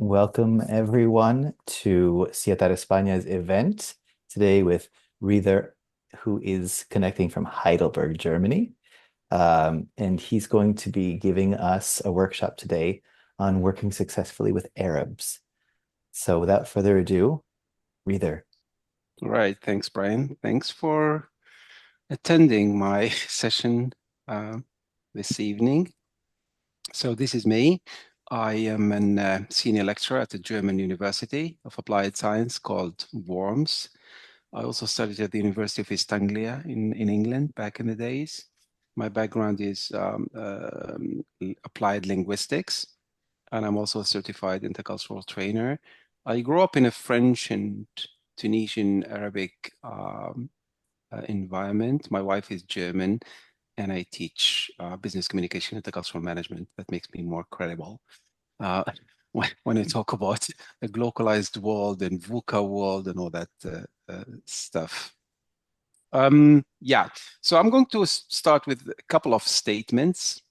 Welcome everyone to Ciudad España's event today with Ridha, who is connecting from Heidelberg, Germany. And he's going to be giving us a workshop today on working successfully with Arabs. So without further ado, Ridha. All right, thanks, Brian. Thanks for attending my session uh, this evening. So this is me. I am a senior lecturer at the German University of Applied Science called Worms. I also studied at the University of East Anglia in England back in the days. My background is applied linguistics, and I'm also a certified intercultural trainer. I grew up in a French and Tunisian Arabic environment. My wife is German, and I teach business communication and intercultural management. That makes me more credible uh, when I talk about the globalized world and VUCA world and all that stuff. Yeah, so I'm going to start with a couple of statements.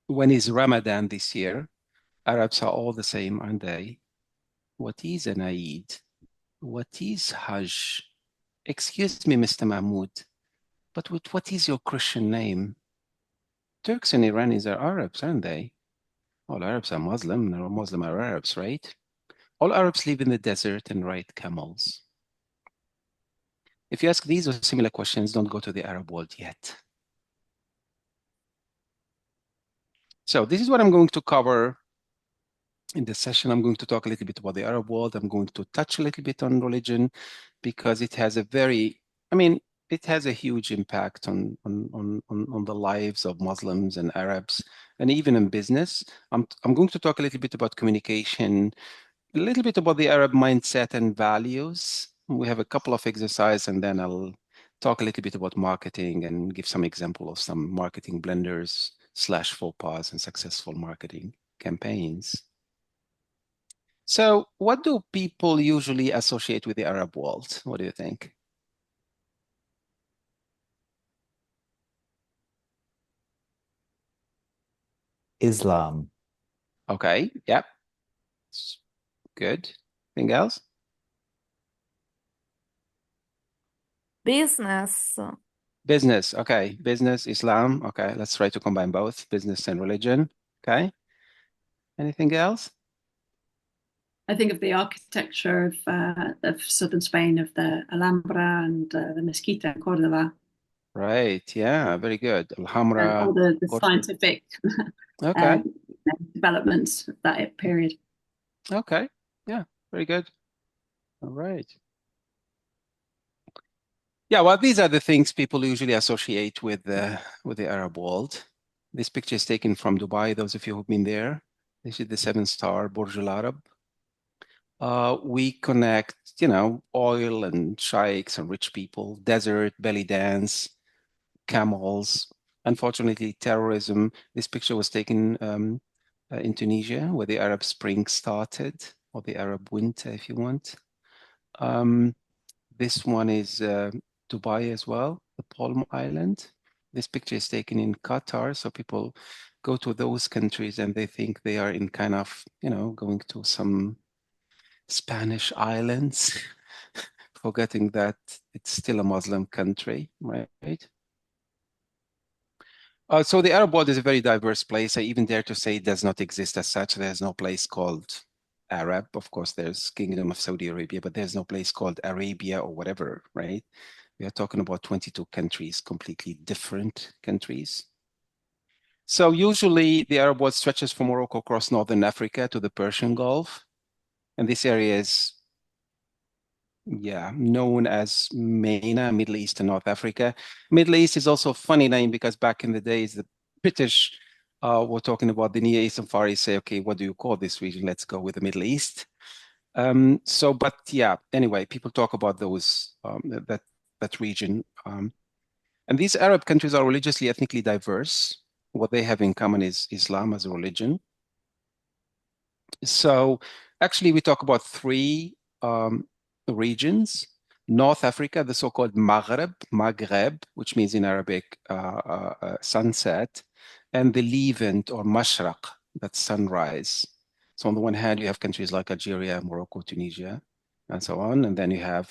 When is Ramadan this year? Arabs are all the same, aren't they? What is an Eid? What is Hajj? Excuse me, Mr. Mahmoud, but what is your Christian name? Turks and Iranis are Arabs, aren't they? All Arabs are Muslim. No Muslim are Arabs, right? All Arabs live in the desert and ride camels. If you ask these or similar questions, don't go to the Arab world yet. So this is what I'm going to cover in this session. I'm going to talk a little bit about the Arab world. I'm going to touch a little bit on religion because it has a it has a huge impact on the lives of Muslims and Arabs, and even in business. I'm going to talk a little bit about communication, a little bit about the Arab mindset and values. We have a couple of exercises, and then I'll talk a little bit about marketing and give some example of some marketing blunders slash faux pas and successful marketing campaigns. So what do people usually associate with the Arab world? What do you think? Islam. Okay, yep, good. Anything else? Business. Business, okay. Business, Islam, okay. Let's try to combine both, business and religion, okay. Anything else? I think of the architecture of southern Spain, of the Alhambra and the Mezquita in Cordova, Right, yeah, very good. and Alhambra, all the scientific okay, developments of that period. okay, yeah, very good. All right. Yeah, well, these are the things people usually associate with the Arab world. This picture is taken from Dubai. Those of you who've been there, this is the 7-star Burj Al Arab. We connect, oil and sheikhs and rich people, desert, belly dance, camels. Unfortunately, terrorism. This picture was taken in Tunisia, where the Arab Spring started, or the Arab Winter, if you want. This one is Dubai as well, the Palm Island. This picture is taken in Qatar, so people go to those countries and they think they are in kind of, going to some Spanish islands, forgetting that it's still a Muslim country, right? So the Arab world is a very diverse place. I even dare to say it does not exist as such. There's no place called Arab. Of course, there's Kingdom of Saudi Arabia, but there's no place called Arabia or whatever, right? We are talking about 22 countries, completely different countries. So usually the Arab world stretches from Morocco across Northern Africa to the Persian Gulf. And this area is known as MENA, Middle East and North Africa. Middle East is also a funny name because back in the days, the British were talking about the Near East and Far East, say, okay, what do you call this region? Let's go with the Middle East. But yeah, anyway, people talk about those, that region. And these Arab countries are religiously, ethnically diverse. What they have in common is Islam as a religion. So actually, we talk about three regions. North Africa, the so-called Maghreb, which means in Arabic sunset, and the Levant or Mashraq, that's sunrise. So on the one hand, you have countries like Algeria, Morocco, Tunisia, and so on. And then you have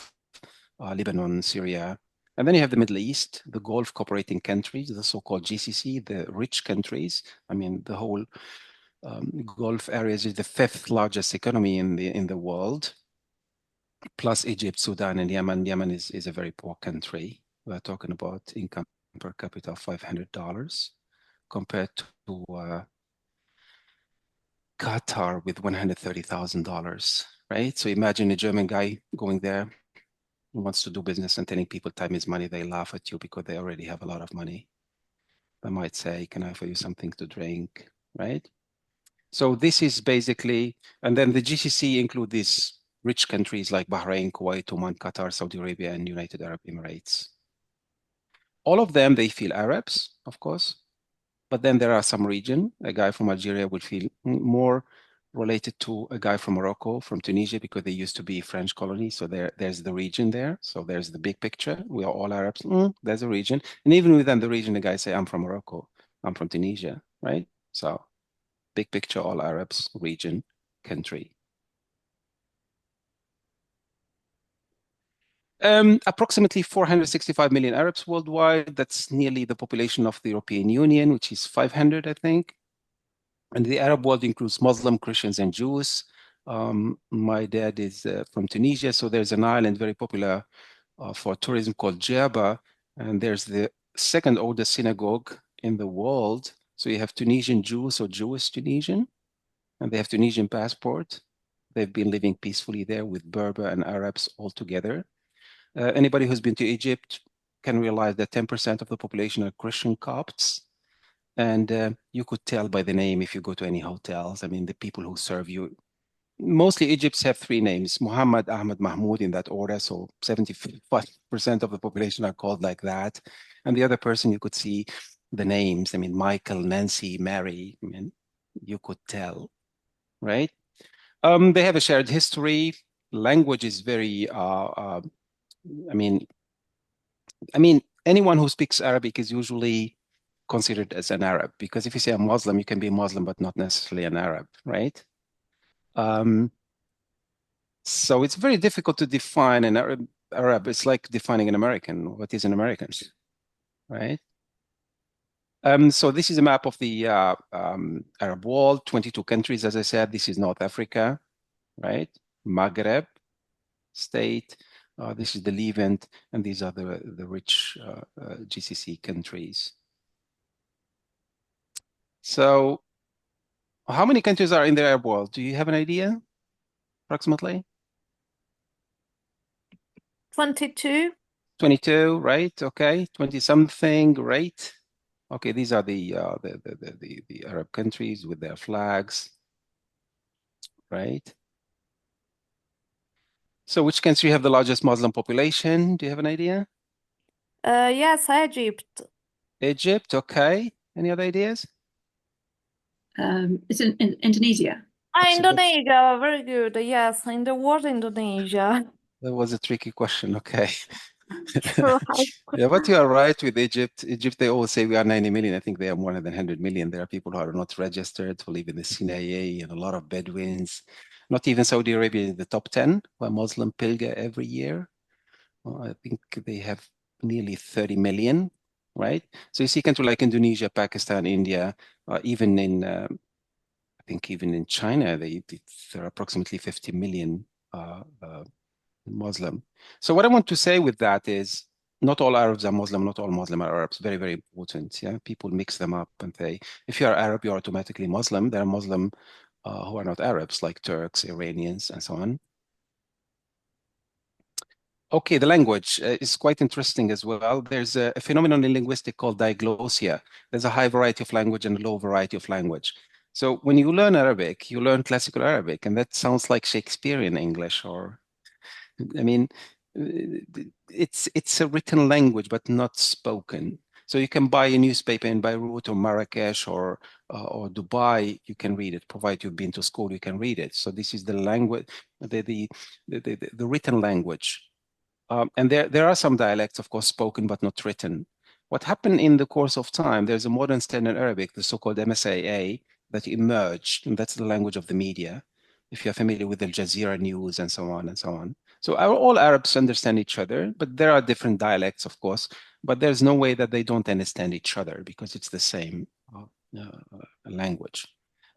Lebanon, Syria. And then you have the Middle East, the Gulf cooperating countries, the so-called GCC, the rich countries. I mean, the whole Gulf areas is the fifth largest economy in the world, plus Egypt, Sudan, and Yemen. Yemen is a very poor country. We're talking about income per capita of $500 compared to Qatar with $130,000, right? So imagine a German guy going there who wants to do business and telling people time is money. They laugh at you because they already have a lot of money. They might say, can I offer you something to drink, right? So this is basically, and then the GCC include these rich countries like Bahrain, Kuwait, Oman, Qatar, Saudi Arabia, and United Arab Emirates. All of them, they feel Arabs, of course, but then there are some region. A guy from Algeria would feel more related to a guy from Morocco, from Tunisia, because they used to be French colonies. So there's the region there. So there's the big picture. We are all Arabs. There's a region. And even within the region, the guys say, I'm from Morocco, I'm from Tunisia, right? So big picture, all Arabs, region, country. Approximately 465 million Arabs worldwide. That's nearly the population of the European Union, which is 500, I think. And the Arab world includes Muslim, Christians, and Jews. My dad is from Tunisia, so there's an island very popular for tourism called Djerba, and there's the second oldest synagogue in the world. So you have Tunisian Jews or Jewish Tunisian, and they have Tunisian passport. They've been living peacefully there with Berber and Arabs all together. Anybody who's been to Egypt can realize that 10% of the population are Christian Copts. And you could tell by the name if you go to any hotels. I mean, the people who serve you, mostly Egypt's have three names, Muhammad, Ahmad, Mahmoud in that order. So 75% of the population are called like that. And the other person, you could see the names. I mean, Michael, Nancy, Mary. I mean, you could tell, right? They have a shared history. Language is very, I mean, anyone who speaks Arabic is usually considered as an Arab, because if you say I'm Muslim, you can be a Muslim, but not necessarily an Arab, right? So it's very difficult to define an Arab. It's like defining an American. What is an American, right? So this is a map of the Arab world, 22 countries, as I said. This is North Africa, right? Maghreb state. This is the Levant, and these are the rich GCC countries. So how many countries are in the Arab world? Do you have an idea, approximately? 22. 22, right? Okay, 20 something, right? Okay, these are the Arab countries with their flags, right? So which country have the largest Muslim population? Do you have an idea? Yes, Egypt. Egypt, okay. Any other ideas? It's in Indonesia. Indonesia, very good. Yes, in the world, Indonesia. That was a tricky question, okay. Right. Yeah, but you are right with Egypt. Egypt, they always say we are 90 million. I think they are more than 100 million. There are people who are not registered, who live in the Sinai and a lot of Bedouins. Not even Saudi Arabia in the top 10 where Muslim pilgrim every year. Well, I think they have nearly 30 million, right? So you see countries like Indonesia, Pakistan, India, even in, I think even in China, there are approximately 50 million Muslim. So what I want to say with that is not all Arabs are Muslim, not all Muslim are Arabs. Very, very important. Yeah, people mix them up and say, if you are Arab, you're automatically Muslim. There are Muslim who are not Arabs, like Turks, Iranians, and so on. Okay, the language is quite interesting as well. There's a phenomenon in linguistics called diglossia. There's a high variety of language and a low variety of language. So when you learn Arabic, you learn classical Arabic, and that sounds like Shakespearean English, or I mean, it's a written language, but not spoken. So you can buy a newspaper in Beirut or Marrakesh or Dubai. You can read it, provided you've been to school. You can read it. So this is the language, the written language. And there are some dialects, of course, spoken but not written. What happened in the course of time? There's a modern standard Arabic, the so-called MSAA, that emerged, and that's the language of the media. If you're familiar with Al Jazeera news and so on and so on. So all Arabs understand each other, but there are different dialects, of course, but there's no way that they don't understand each other because it's the same language.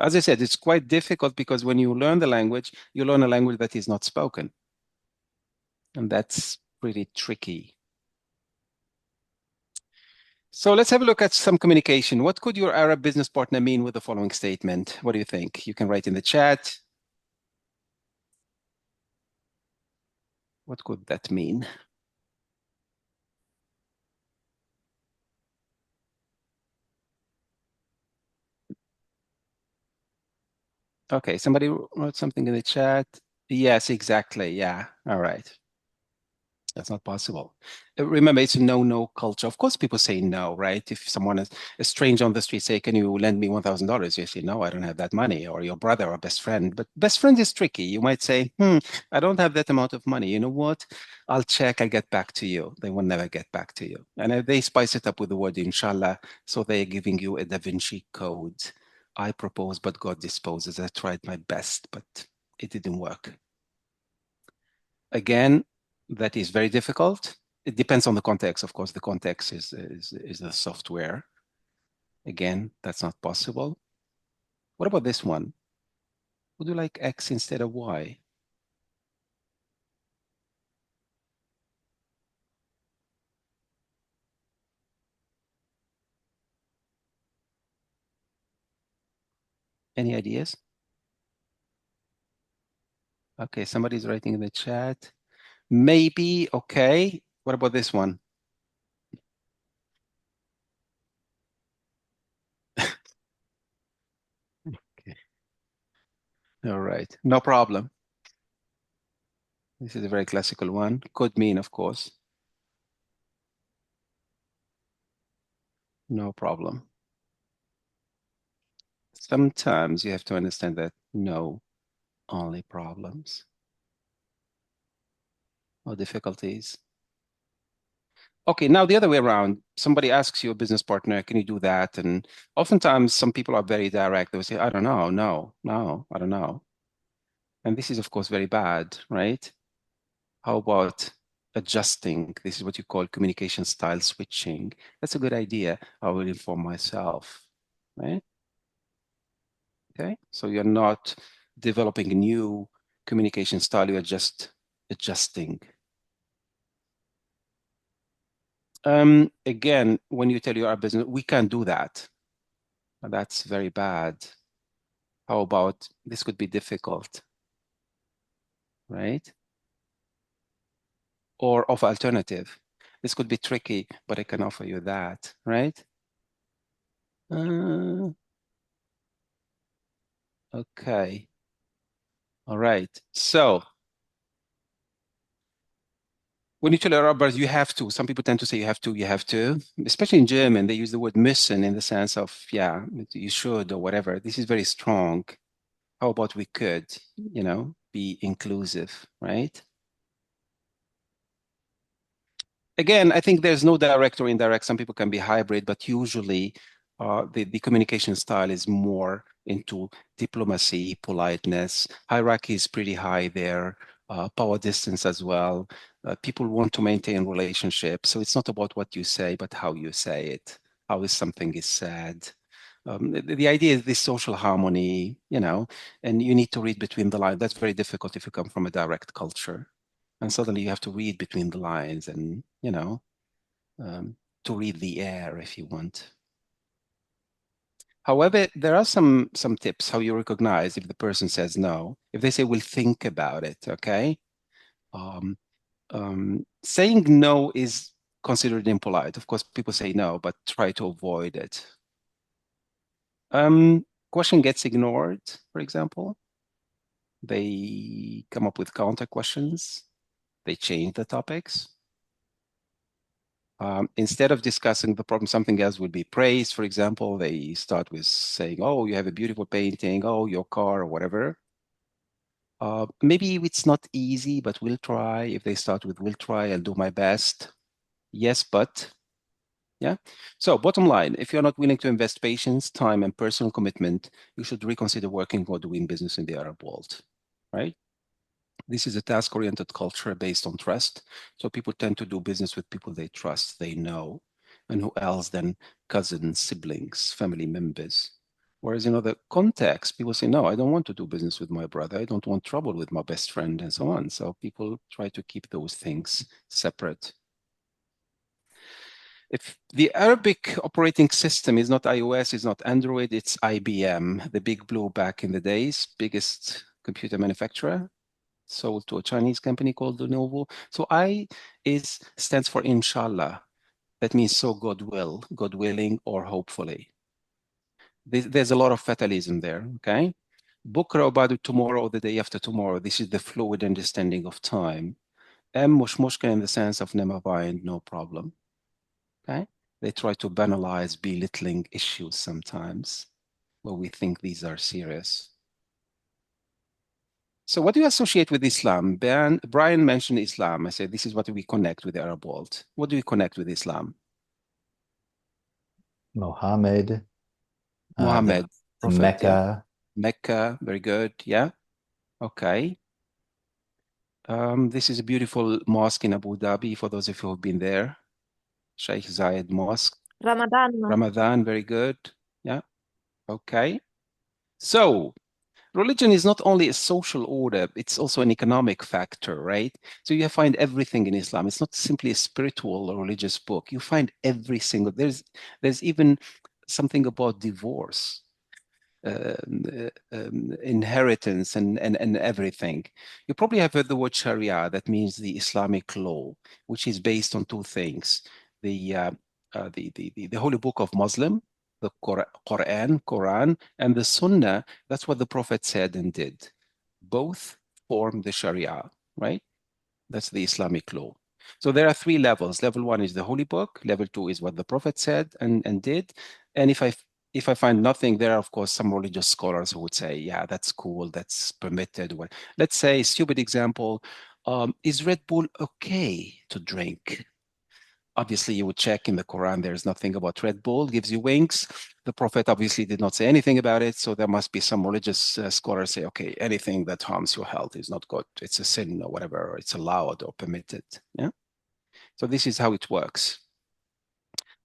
As I said, it's quite difficult because when you learn the language, you learn a language that is not spoken. And that's pretty tricky. So let's have a look at some communication. What could your Arab business partner mean with the following statement? What do you think? You can write in the chat. What could that mean? Okay, somebody wrote something in the chat. Yes, exactly. Yeah. All right. That's not possible. Remember, it's a no-no culture. Of course, people say no, right? If someone is a stranger on the street say, "Can you lend me $1,000?" You say, "No, I don't have that money," or your brother or best friend. But best friend is tricky. You might say, "I don't have that amount of money. You know what? I'll check. I'll get back to you." They will never get back to you. And they spice it up with the word inshallah. So they're giving you a Da Vinci code. I propose, but God disposes. I tried my best, but it didn't work. Again, that is very difficult. It depends on the context. Of course, the context is the software. Again, that's not possible. What about this one? Would you like X instead of Y? Any ideas? Okay, somebody's writing in the chat. Maybe, okay. What about this one? Okay. All right, no problem. This is a very classical one. Could mean, of course. No problem. Sometimes you have to understand that no, only problems or difficulties. Okay, now the other way around. Somebody asks you, a business partner, can you do that? And oftentimes some people are very direct. They will say, I don't know, no, I don't know. And this is, of course, very bad, right? How about adjusting? This is what you call communication style switching. That's a good idea. I will inform myself, right? Okay, so you're not developing a new communication style, you're just adjusting. Again, when you tell your business, we can't do that. That's very bad. How about this could be difficult, right? Or offer alternative. This could be tricky, but I can offer you that, right? Okay. All right. So when you tell Arabs, you have to. Some people tend to say you have to. Especially in German, they use the word müssen in the sense of, yeah, you should or whatever. This is very strong. How about we could, be inclusive, right? Again, I think there's no direct or indirect. Some people can be hybrid, but usually the communication style is more into diplomacy, politeness. Hierarchy is pretty high there. Power distance as well. People want to maintain relationships. So it's not about what you say, but how you say it, how something is said. The idea is this social harmony, and you need to read between the lines. That's very difficult if you come from a direct culture. And suddenly you have to read between the lines and, to read the air if you want. However, there are some tips how you recognize if the person says no. If they say, we'll think about it, okay? Saying no is considered impolite. Of course, people say no, but try to avoid it. Question gets ignored, for example. They come up with counter questions. They change the topics. Instead of discussing the problem, something else would be praised. For example, they start with saying, oh, you have a beautiful painting, oh, your car, or whatever. Maybe it's not easy, but we'll try. If they start with, we'll try, I'll do my best. Yes, but, Yeah. So bottom line, if you're not willing to invest patience, time, and personal commitment, you should reconsider working or doing business in the Arab world, right? This is a task-oriented culture based on trust. So people tend to do business with people they trust, they know, and who else than cousins, siblings, family members. Whereas in other contexts, people say, no, I don't want to do business with my brother. I don't want trouble with my best friend and so on. So people try to keep those things separate. If the Arabic operating system is not iOS, is not Android, it's IBM, the big blue back in the days, biggest computer manufacturer, sold to a Chinese company called Lenovo. So stands for Inshallah. That means so God will, God willing, or hopefully. There's a lot of fatalism there, okay? Bukra about tomorrow or the day after tomorrow. This is the fluid understanding of time. Mush mushka in the sense of never mind, no problem. Okay? They try to banalize belittling issues sometimes where we think these are serious. So what do you associate with Islam? Brian mentioned Islam. I said, this is what we connect with the Arab world. What do we connect with Islam? Mohammed, Muhammad, the Prophet, yeah. Mecca. Mecca, very good, yeah. Okay. This is a beautiful mosque in Abu Dhabi for those of you who've been there. Sheikh Zayed Mosque. Ramadan. Ramadan, very good. Yeah. Okay. So religion is not only a social order, it's also an economic factor, right? So you find everything in Islam. It's not simply a spiritual or religious book. You find every single, there's even something about divorce, inheritance and everything. You probably have heard the word Sharia, that means the Islamic law, which is based on two things. The holy book of Muslim, the Quran, and the Sunnah. That's what the Prophet said and did. Both form the Sharia, right? That's the Islamic law. So there are three levels. Level one is the holy book. Level two is what the Prophet said and did. And if I find nothing there, of course, some religious scholars who would say, yeah, that's cool, that's permitted. Let's say, stupid example, is Red Bull okay to drink? Obviously, you would check in the Quran, there's nothing about Red Bull, gives you wings. The Prophet obviously did not say anything about it, so there must be some religious scholars say, okay, anything that harms your health is not good. It's a sin or whatever, or it's allowed or permitted. Yeah. So this is how it works.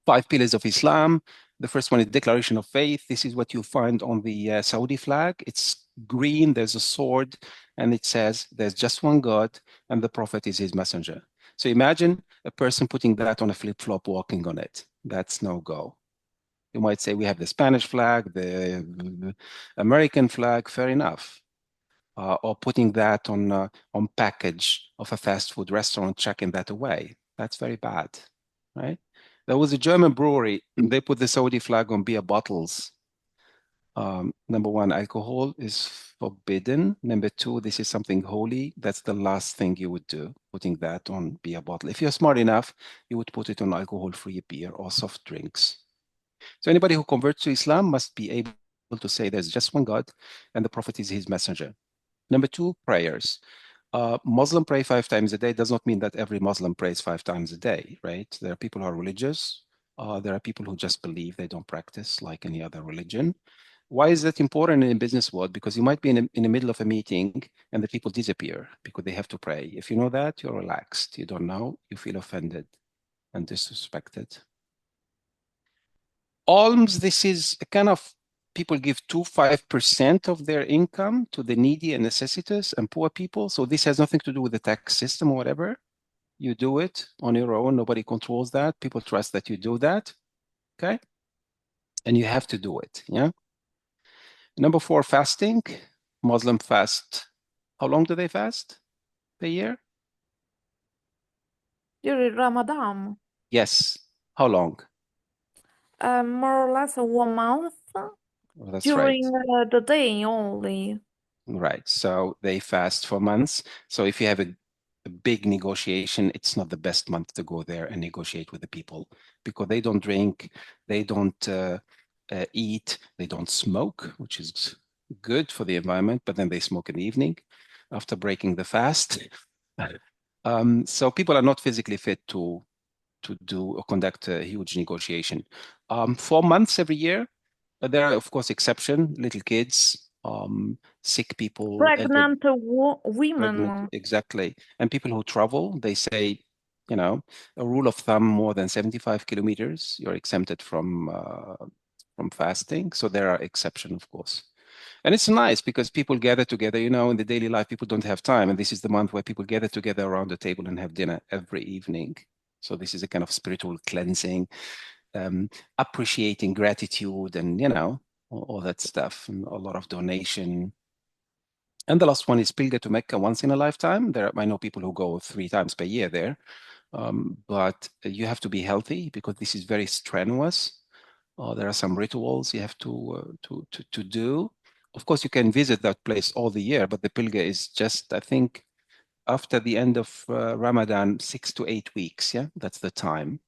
5 pillars of Islam. The first one is declaration of faith. This is what you find on the Saudi flag. It's green, there's a sword, and it says there's just one God, and the Prophet is his messenger. So imagine a person putting that on a flip-flop, walking on it. That's no go. You might say we have the Spanish flag, the American flag, fair enough. Or putting that on package of a fast food restaurant, checking that away. That's very bad, right? There was a German brewery, they put the Saudi flag on beer bottles. Number one, alcohol is forbidden. Number two, this is something holy. That's the last thing you would do, putting that on beer bottle. If you're smart enough, you would put it on alcohol-free beer or soft drinks. So anybody who converts to Islam must be able to say there's just one God and the Prophet is his messenger. Number two, prayers. Muslim pray 5 times a day does not mean that every Muslim prays 5 times a day, right? There are people who are religious. There are people who just believe, they don't practice like any other religion. Why is that important in the business world? Because you might be in the middle of a meeting and the people disappear because they have to pray. If you know that, you're relaxed. You don't know, you feel offended and disrespected. Alms, this is a kind of people give 5% of their income to the needy and necessitous and poor people. So this has nothing to do with the tax system or whatever. You do it on your own. Nobody controls that. People trust that you do that. Okay. And you have to do it. Yeah. Number 4, fasting. Muslim fast. How long do they fast a year? During Ramadan, Yes. How long? more or less 1 month Well, that's right. during the day only. Right. So they fast for months. So if you have a big negotiation, it's not the best month to go there and negotiate with the people because they don't drink, they don't eat, they don't smoke, which is good for the environment, but then they smoke in the evening after breaking the fast. So people are not physically fit to do or conduct a huge negotiation. 4 months every year. But there are, of course, exceptions, little kids, sick people, Pregnant women. pregnant, exactly. And people who travel, they say, you know, a rule of thumb, more than 75 kilometers, you're exempted from fasting. So there are exceptions, of course. And it's nice because people gather together, you know, in the daily life, people don't have time. And this is the month where people gather together around the table and have dinner every evening. So this is a kind of spiritual cleansing, appreciating gratitude and, you know, all that stuff, and a lot of donation. And the last one is pilgrim to Mecca once in a lifetime. I know people who go 3 times per year there, but you have to be healthy because this is very strenuous. There are some rituals you have to do. Of course, you can visit that place all the year, but the pilgrim is just, I think, after the end of Ramadan, 6 to 8 weeks. Yeah, that's the time.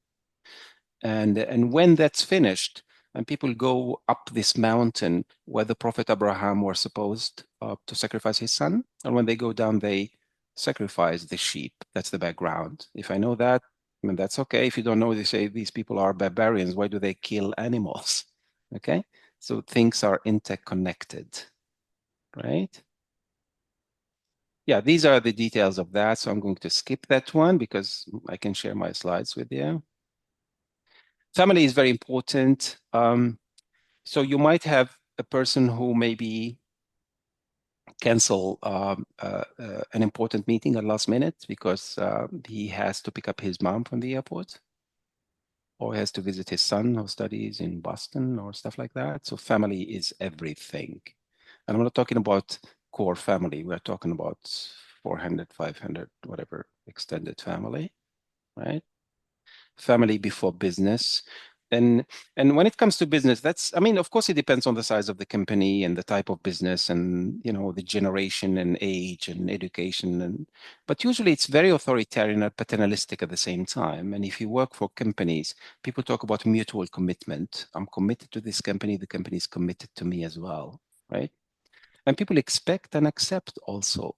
And when that's finished, and people go up this mountain where the Prophet Abraham was supposed to sacrifice his son, and when they go down, they sacrifice the sheep. That's the background. If I know that, I mean, that's okay. If you don't know, they say these people are barbarians. Why do they kill animals? Okay, so things are interconnected, right? Yeah, these are the details of that. So I'm going to skip that one because I can share my slides with you. Family is very important. So you might have a person who maybe cancel an important meeting at last minute because he has to pick up his mom from the airport, or he has to visit his son who studies in Boston or stuff like that. So family is everything. And I'm not talking about core family. We're talking about 400, 500, whatever, extended family, right? Family before business. And when it comes to business, that's, I mean, of course, it depends on the size of the company and the type of business and, you know, the generation and age and education. But usually it's very authoritarian and paternalistic at the same time. And if you work for companies, people talk about mutual commitment. I'm committed to this company. The company is committed to me as well, right? And people expect and accept also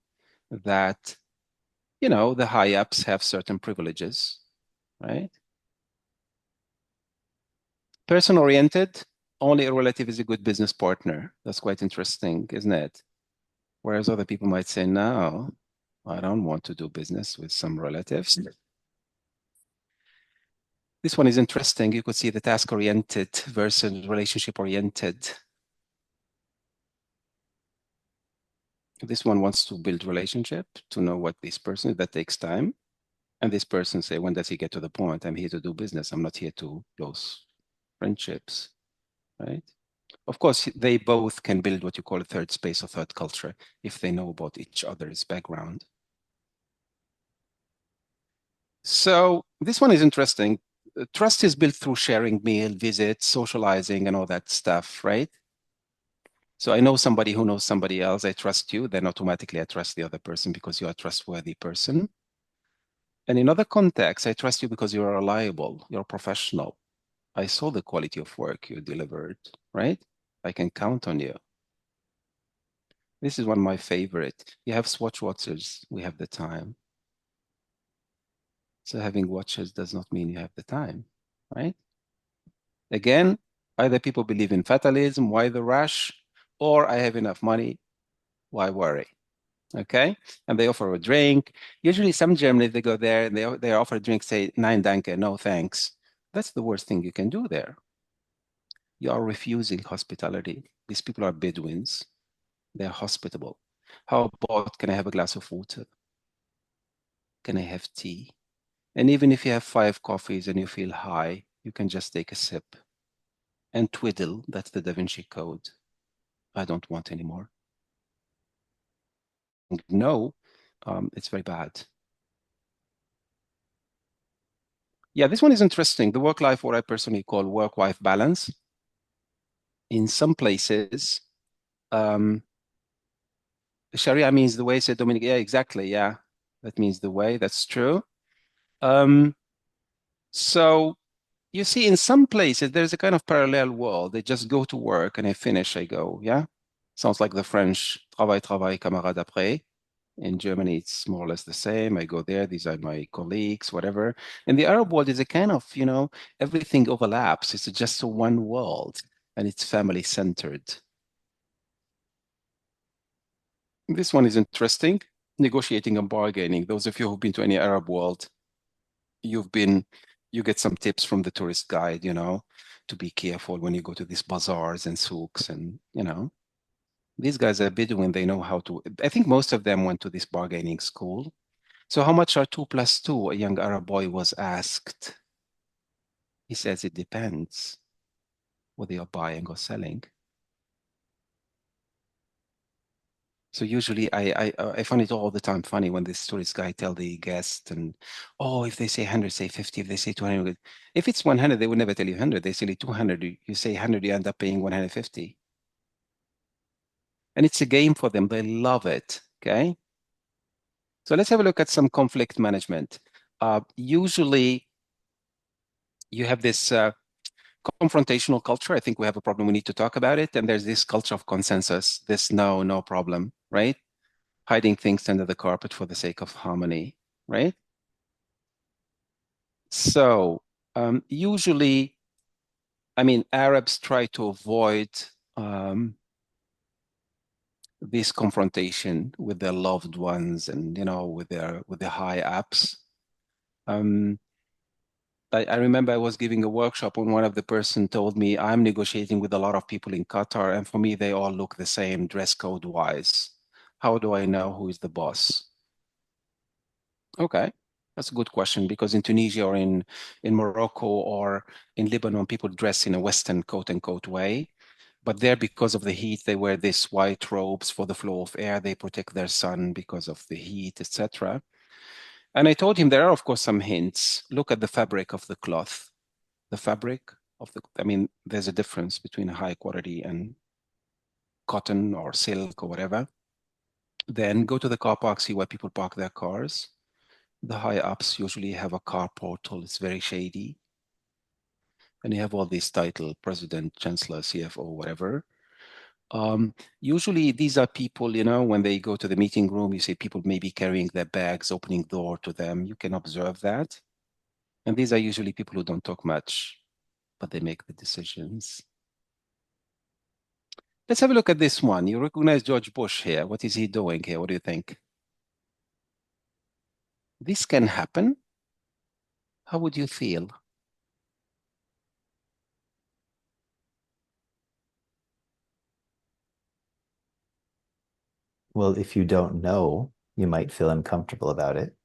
that, you know, the high ups have certain privileges, right? Person-oriented, only a relative is a good business partner. That's quite interesting, isn't it? Whereas other people might say, no, I don't want to do business with some relatives. This one is interesting. You could see the task-oriented versus relationship-oriented. This one wants to build relationship, to know what this person is. That takes time. And this person say, when does he get to the point? I'm here to do business. I'm not here to close friendships, right? Of course, they both can build what you call a third space or third culture if they know about each other's background. So this one is interesting. Trust is built through sharing meal, visits, socializing, and all that stuff, right? So I know somebody who knows somebody else. I trust you. Then automatically I trust the other person because you're a trustworthy person. And in other contexts, I trust you because you're reliable, you're a professional. I saw the quality of work you delivered, right? I can count on you. This is one of my favorite. You have Swatch watches, we have the time. So having watches does not mean you have the time, right? Again, either people believe in fatalism, why the rush, or I have enough money, why worry? Okay, and they offer a drink. Usually some Germans, they go there and they offer a drink, say, nein danke, no thanks. That's the worst thing you can do there. You are refusing hospitality. These people are Bedouins. They're hospitable. How about, can I have a glass of water? Can I have tea? And even if you have 5 coffees and you feel high, you can just take a sip and twiddle. That's the Da Vinci Code. I don't want any more. No, it's very bad. Yeah, this one is interesting. The work-life, what I personally call work-life balance. In some places, Sharia means the way, said Dominic. Yeah, exactly. Yeah, that means the way. That's true. So you see, in some places, there's a kind of parallel world. They just go to work and I finish, I go. Yeah, sounds like the French, travail, travail, camarade après. In Germany, it's more or less the same. I go there, these are my colleagues, whatever. In the Arab world, is a kind of, everything overlaps. It's just a one world and it's family centered. This one is interesting. Negotiating and bargaining. Those of you who've been to any Arab world, you get some tips from the tourist guide, to be careful when you go to these bazaars and souks and, these guys are Bedouin, they know how to. I think most of them went to this bargaining school. So how much are 2 + 2? A young Arab boy was asked. He says it depends whether you're buying or selling. So usually I find it all the time funny when this tourist guy tell the guest and, oh, if they say 100, say 50, if they say 200. If it's 100, they would never tell you 100. They say 200. You say 100, you end up paying 150. And it's a game for them. They love it, okay? So let's have a look at some conflict management. Usually you have this confrontational culture. I think we have a problem. We need to talk about it. And there's this culture of consensus, this no problem, right? Hiding things under the carpet for the sake of harmony, right? So usually, Arabs try to avoid this confrontation with their loved ones and, with the high ups. I remember I was giving a workshop and one of the person told me, I'm negotiating with a lot of people in Qatar, and for me, they all look the same dress code wise. How do I know who is the boss? Okay, that's a good question, because in Tunisia or in Morocco or in Lebanon, people dress in a Western quote unquote way. But there, because of the heat, they wear these white robes for the flow of air. They protect their son because of the heat, etc. And I told him there are, of course, some hints. Look at the fabric of the cloth. The fabric of there's a difference between high quality and cotton or silk or whatever. Then go to the car park, see where people park their cars. The high ups usually have a car portal. It's very shady. And you have all these titles, president, chancellor, CFO, whatever. Usually these are people, when they go to the meeting room, you see people maybe carrying their bags, opening door to them. You can observe that. And these are usually people who don't talk much, but they make the decisions. Let's have a look at this one. You recognize George Bush here. What is he doing here? What do you think? This can happen. How would you feel? Well, if you don't know, you might feel uncomfortable about it.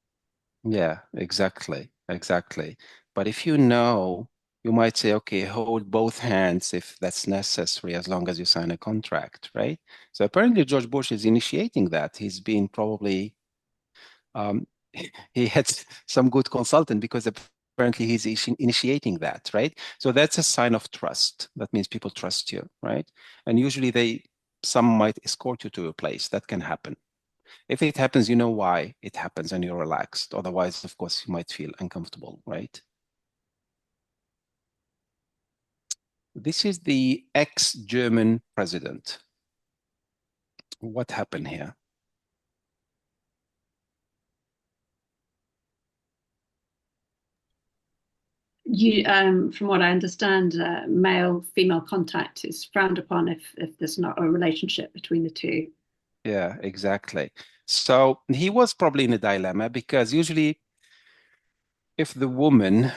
Yeah, exactly. Exactly. But if you know, you might say, okay, hold both hands if that's necessary, as long as you sign a contract, right? So apparently George Bush is initiating that. He's been probably, um, he had some good consultant because apparently he's initiating that, right? So that's a sign of trust. That means people trust you, right? And usually some might escort you to a place. That can happen. If it happens, you know why it happens and you're relaxed. Otherwise, of course, you might feel uncomfortable, right? This is the ex-German president. What happened here? From what I understand, male-female contact is frowned upon if there's not a relationship between the two. Yeah, exactly. So he was probably in a dilemma because usually if the woman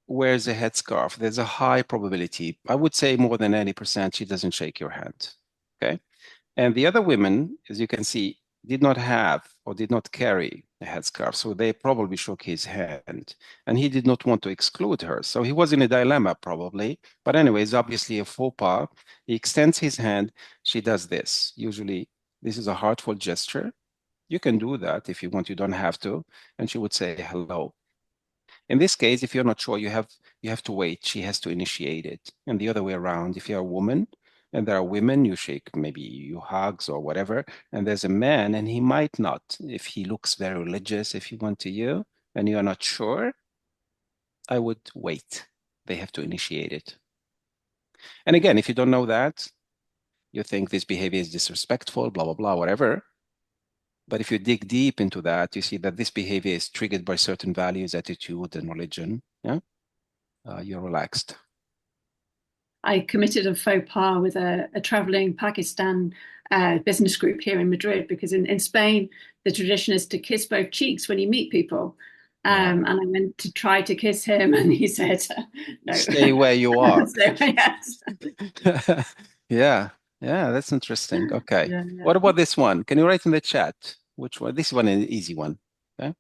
wears a headscarf, there's a high probability, I would say more than 90%, she doesn't shake your hand. Okay. And the other women, as you can see, did not have or did not carry a headscarf. So they probably shook his hand. And he did not want to exclude her. So he was in a dilemma, probably. But anyways, obviously a faux pas. He extends his hand. She does this. Usually, this is a heartful gesture. You can do that if you want. You don't have to. And she would say hello. In this case, if you're not sure, you have to wait. She has to initiate it. And the other way around, if you're a woman and there are women, you shake, maybe you hugs or whatever, and there's a man and he might not. If he looks very religious, if he went to you and you're not sure, I would wait. They have to initiate it. And again, if you don't know that, you think this behavior is disrespectful, blah, blah, blah, whatever, But if you dig deep into that, you see that this behavior is triggered by certain values, attitude, and religion. Yeah, you're relaxed. I committed a faux pas with a traveling Pakistan business group here in Madrid, because in Spain, the tradition is to kiss both cheeks when you meet people. And I went to try to kiss him, and he said, no. Stay where you are. So, yes. Yeah, that's interesting. Okay. Yeah. What about this one? Can you write in the chat which one? This one is an easy one. Okay.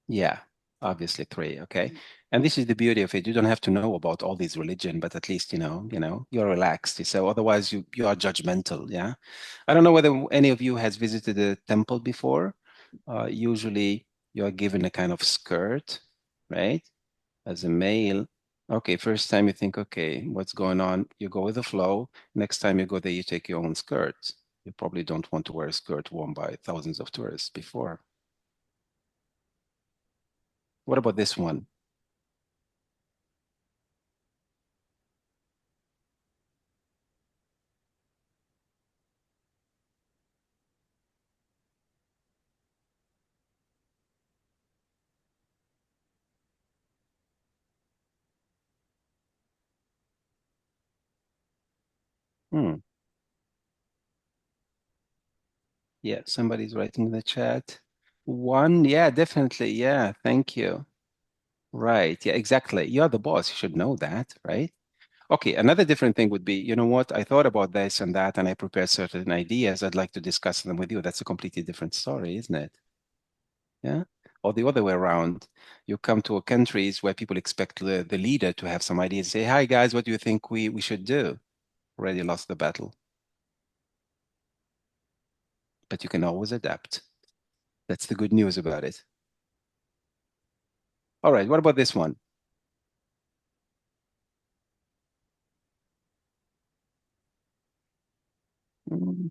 Yeah, obviously 3. Okay. And this is the beauty of it. You don't have to know about all these religion, but at least, you're relaxed. So otherwise you are judgmental. Yeah. I don't know whether any of you has visited a temple before. Usually you are given a kind of skirt, right? As a male. Okay, first time you think, okay, what's going on? You go with the flow. Next time you go there, you take your own skirt. You probably don't want to wear a skirt worn by thousands of tourists before. What about this one? Yeah, somebody's writing in the chat. 1, yeah, definitely. Yeah, thank you. Right, yeah, exactly. You're the boss. You should know that, right? Okay, another different thing would be, you know what? I thought about this and that, and I prepared certain ideas. I'd like to discuss them with you. That's a completely different story, isn't it? Yeah. Or the other way around. You come to countries where people expect the leader to have some ideas, say, hi guys, what do you think we should do? Already lost the battle. But you can always adapt. That's the good news about it. All right, what about this one?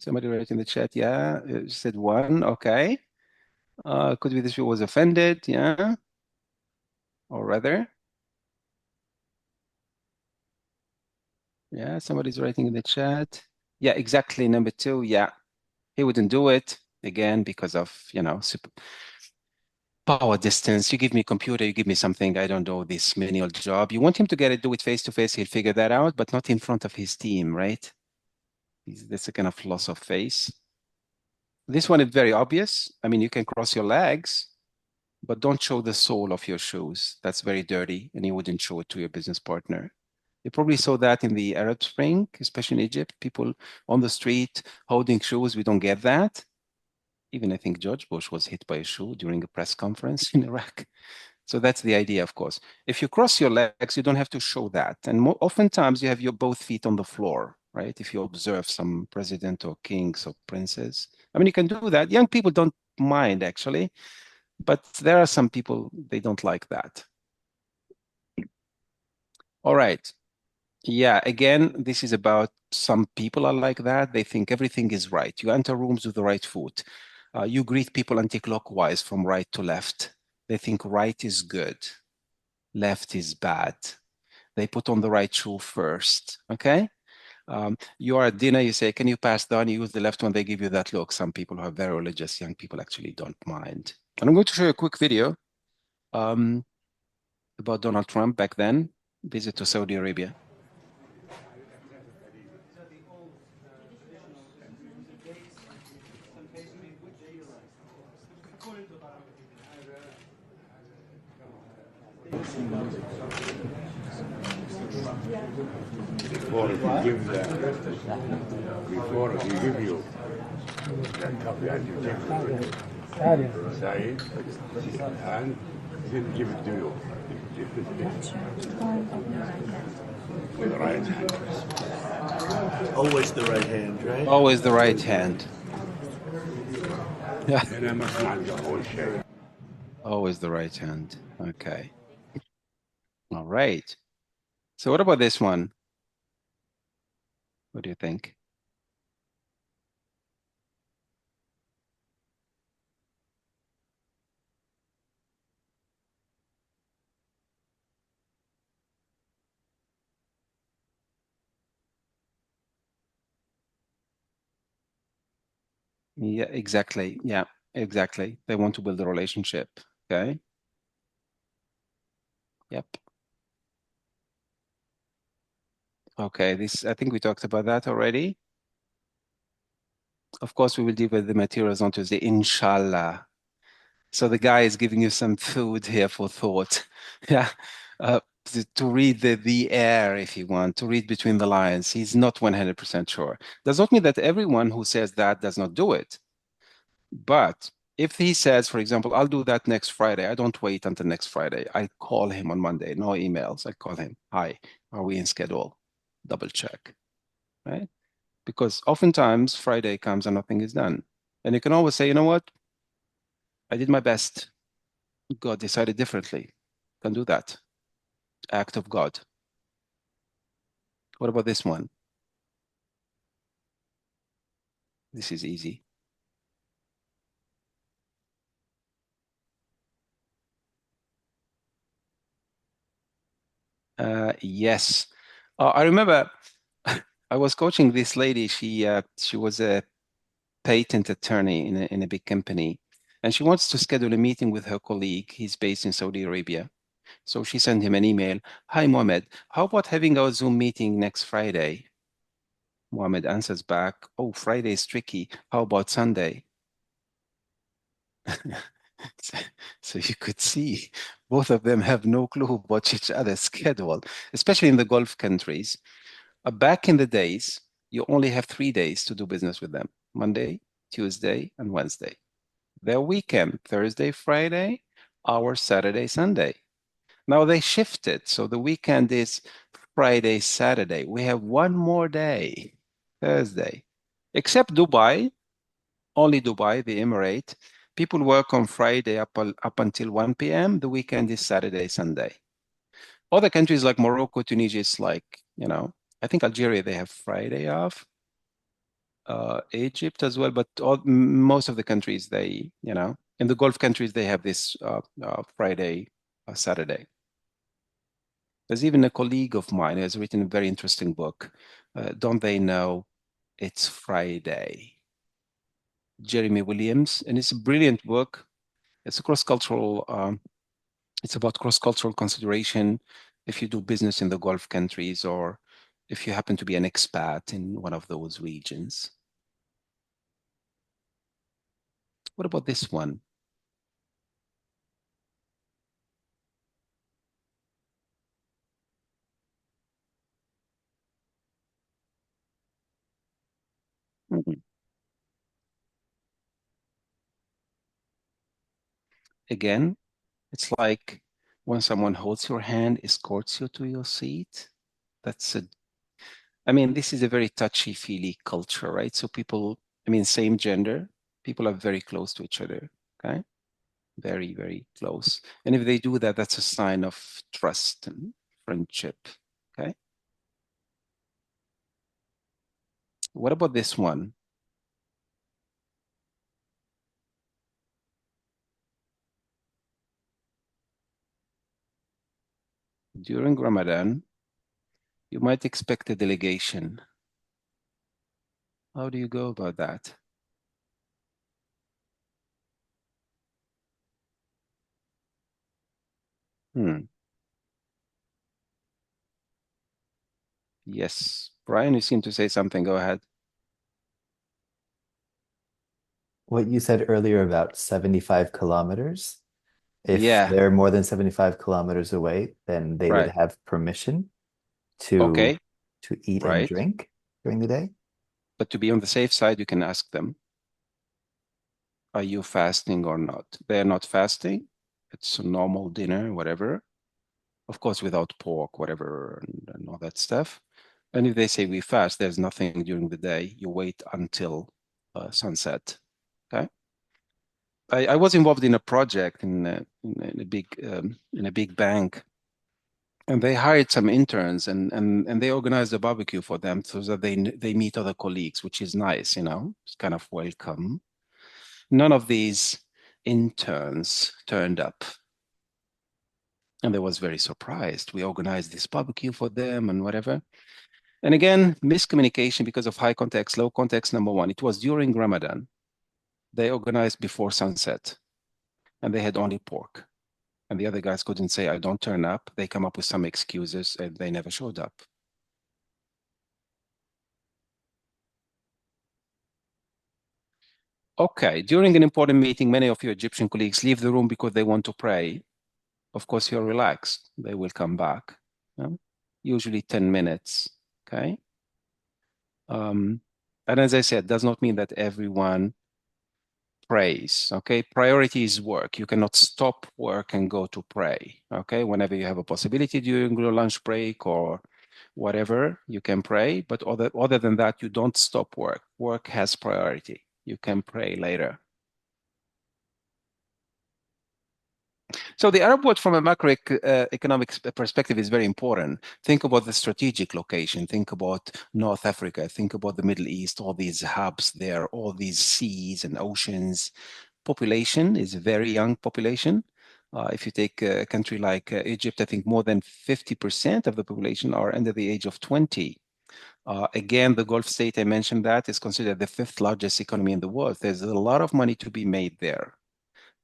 Somebody wrote in the chat, yeah, said 1, okay. Could be this was offended, yeah. Or rather. Yeah, somebody's writing in the chat. Yeah, exactly, number 2, yeah. He wouldn't do it, again, because of, power distance. You give me a computer, you give me something, I don't know, this menial job. You want him to do it face to face, he'll figure that out, but not in front of his team, right? That's a kind of loss of face. This one is very obvious. I mean, you can cross your legs, but don't show the sole of your shoes. That's very dirty, and you wouldn't show it to your business partner. You probably saw that in the Arab Spring, especially in Egypt, people on the street holding shoes. We don't get that. Even I think George Bush was hit by a shoe during a press conference in Iraq. So that's the idea, of course. If you cross your legs, you don't have to show that. And oftentimes you have your both feet on the floor, right? If you observe some president or kings or princes. I mean, you can do that. Young people don't mind, actually. But there are some people, they don't like that. All right. Yeah, again, this is about some people are like that. They think everything is right. You enter rooms with the right foot. You greet people anti-clockwise from right to left. They think right is good, left is bad. They put on the right shoe first, okay? You are at dinner, you say, can you pass down? You use the left one, they give you that look. Some people who are very religious, young people actually don't mind. And I'm going to show you a quick video about Donald Trump back then, visit to Saudi Arabia. Before he gives before he give you that copy and you take it, sign and then give it to you. With the right hand. Always the right hand, right? Always the right hand. Yeah. أنا ما سمعت أول شيء. Always the right hand. Okay. All right. So what about this one? What do you think? Yeah, exactly. Yeah, exactly. They want to build a relationship. Okay. Yep. Okay, this, I think we talked about that already. Of course, we will deal with the materials on Tuesday, inshallah. So the guy is giving you some food here for thought. Yeah. To read the air if you want, to read between the lines. He's not 100% sure. Does not mean that everyone who says that does not do it. But if he says, for example, I'll do that next Friday, I don't wait until next Friday. I call him on Monday, no emails. I call him, hi, are we in schedule? Double check, right? Because oftentimes Friday comes and nothing is done. And you can always say, you know what? I did my best. God decided differently. Can do that. Act of God. What about this one? This is easy. Yes. I remember I was coaching this lady. She was a patent attorney in a big company, and she wants to schedule a meeting with her colleague. He's based in Saudi Arabia. So she sent him an email. Hi, Mohammed. How about having our Zoom meeting next Friday? Mohammed answers back, oh, Friday is tricky. How about Sunday? So you could see both of them have no clue about each other's schedule, especially in the Gulf countries. Back in the days, you only have 3 days to do business with them: Monday, Tuesday, and Wednesday. Their weekend, Thursday, Friday, our Saturday, Sunday. Now they shifted, so the weekend is Friday, Saturday. We have one more day, Thursday. Except Dubai, only Dubai, the Emirate. People work on Friday up until 1 p.m. The weekend is Saturday, Sunday. Other countries like Morocco, Tunisia, it's like, I think Algeria, they have Friday off. Egypt as well, but most of the countries, in the Gulf countries, they have this Friday, Saturday. There's even a colleague of mine who has written a very interesting book. Don't They Know It's Friday? Jeremy Williams, and it's a brilliant book. It's a cross-cultural, it's about cross-cultural consideration if you do business in the Gulf countries or if you happen to be an expat in one of those regions. What about this one? Again, it's like when someone holds your hand, escorts you to your seat. This is a very touchy-feely culture, right? So people, same gender, people are very close to each other, okay? Very, very close. And if they do that, that's a sign of trust and friendship, okay? What about this one? During Ramadan, you might expect a delegation. How do you go about that? Yes. Brian, you seem to say something. Go ahead. What you said earlier about 75 kilometers, if Yeah, they're more than 75 kilometers away, then they would right. have permission to Okay, eat and right. drink during the day. But to be on the safe side, you can ask them, are you fasting or not? They're not fasting. It's a normal dinner, whatever. Of course, without pork, whatever, and all that stuff. And if they say we fast, there's nothing during the day. You wait until sunset. Okay. I was involved in a project in a big bank, and they hired some interns and they organized a barbecue for them so that they meet other colleagues, which is nice, it's kind of welcome. None of these interns turned up. And they was very surprised. We organized this barbecue for them and whatever. And again, miscommunication because of high context, low context, number one. It was during Ramadan. They organized before sunset, and they had only pork. And the other guys couldn't say, I don't turn up. They come up with some excuses, and they never showed up. Okay, during an important meeting, many of your Egyptian colleagues leave the room because they want to pray. Of course, you're relaxed. They will come back. Usually 10 minutes, okay? And as I said, does not mean that everyone prays, okay? Priority is work. You cannot stop work and go to pray, okay? Whenever you have a possibility during your lunch break or whatever, you can pray. But other than that, you don't stop work. Work has priority. You can pray later. So the Arab world from a macroeconomic perspective is very important. Think about the strategic location. Think about North Africa. Think about the Middle East, all these hubs there, all these seas and oceans. Population is a very young population. If you take a country like Egypt, I think more than 50% of the population are under the age of 20. Again, the Gulf state, I mentioned that, is considered the 5th largest economy in the world. There's a lot of money to be made there.